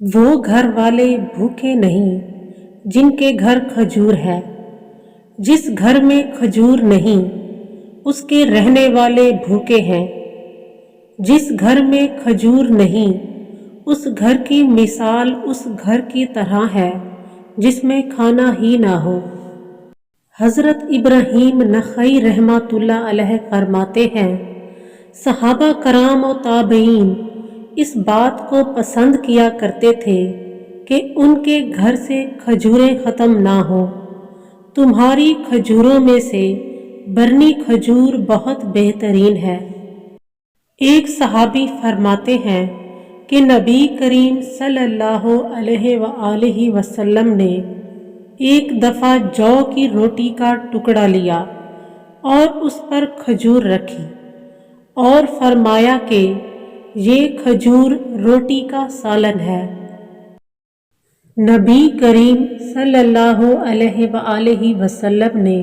وہ گھر والے بھوکے نہیں جن کے گھر کھجور ہے۔ جس گھر میں کھجور نہیں اس کے رہنے والے بھوکے ہیں۔ جس گھر میں کھجور نہیں اس گھر کی مثال اس گھر کی طرح ہے جس میں کھانا ہی نہ ہو۔ حضرت ابراہیم نخعی رحمۃ اللہ علیہ فرماتے ہیں، صحابہ کرام و تابعین اس بات کو پسند کیا کرتے تھے کہ ان کے گھر سے کھجوریں ختم نہ ہوں۔ تمہاری کھجوروں میں سے برنی کھجور بہت بہترین ہے۔ ایک صحابی فرماتے ہیں کہ نبی کریم صلی اللہ علیہ وآلہ وسلم نے ایک دفعہ جو کی روٹی کا ٹکڑا لیا اور اس پر کھجور رکھی اور فرمایا کہ یہ کھجور روٹی کا سالن ہے۔ نبی کریم صلی اللہ علیہ وآلہ وسلم نے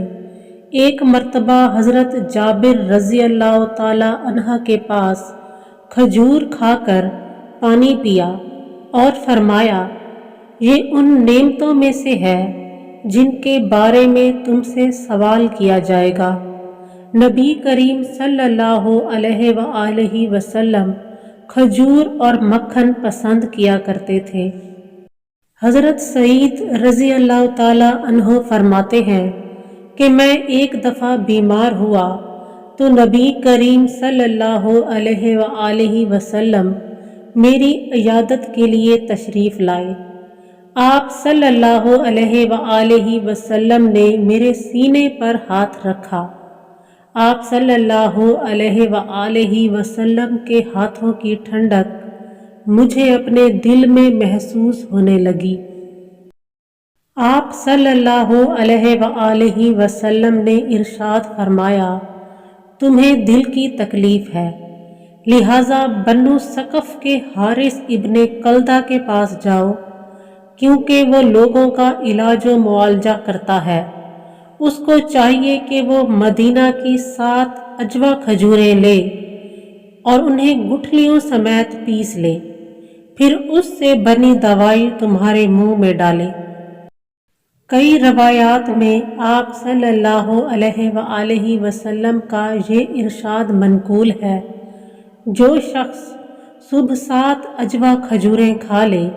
ایک مرتبہ حضرت جابر رضی اللہ تعالی عنہ کے پاس کھجور کھا کر پانی پیا اور فرمایا، یہ ان نعمتوں میں سے ہے جن کے بارے میں تم سے سوال کیا جائے گا۔ نبی کریم صلی اللہ علیہ وآلہ وسلم کھجور اور مکھن پسند کیا کرتے تھے۔ حضرت سعید رضی اللہ تعالی عنہ فرماتے ہیں کہ میں ایک دفعہ بیمار ہوا تو نبی کریم صلی اللہ علیہ وآلہ وسلم میری عیادت کے لیے تشریف لائے۔ آپ صلی اللہ علیہ وآلہ وسلم نے میرے سینے پر ہاتھ رکھا۔ آپ صلی اللہ علیہ وآلہ وسلم کے ہاتھوں کی ٹھنڈک مجھے اپنے دل میں محسوس ہونے لگی۔ آپ صلی اللہ علیہ وآلہ وسلم نے ارشاد فرمایا، تمہیں دل کی تکلیف ہے، لہٰذا بنو ثقف کے حارث ابن کلدہ کے پاس جاؤ، کیونکہ وہ لوگوں کا علاج و معالجہ کرتا ہے۔ اس کو چاہیے کہ وہ مدینہ کی 7 عجوہ کھجوریں لے اور انہیں گٹھلیوں سمیت پیس لے، پھر اس سے بنی دوائی تمہارے منہ میں ڈالے۔ کئی روایات میں آپ صلی اللہ علیہ وآلہ وسلم کا یہ ارشاد منقول ہے، جو شخص صبح 7 عجوہ کھجوریں کھا لے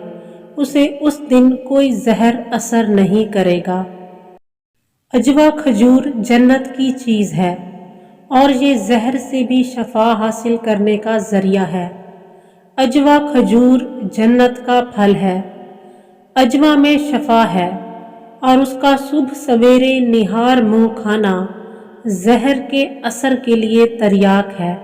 اسے اس دن کوئی زہر اثر نہیں کرے گا۔ عجوہ کھجور جنت کی چیز ہے اور یہ زہر سے بھی شفا حاصل کرنے کا ذریعہ ہے۔ عجوہ کھجور جنت کا پھل ہے۔ عجوہ میں شفا ہے اور اس کا صبح سویرے نہار منہ کھانا زہر کے اثر کے لیے تریاک ہے۔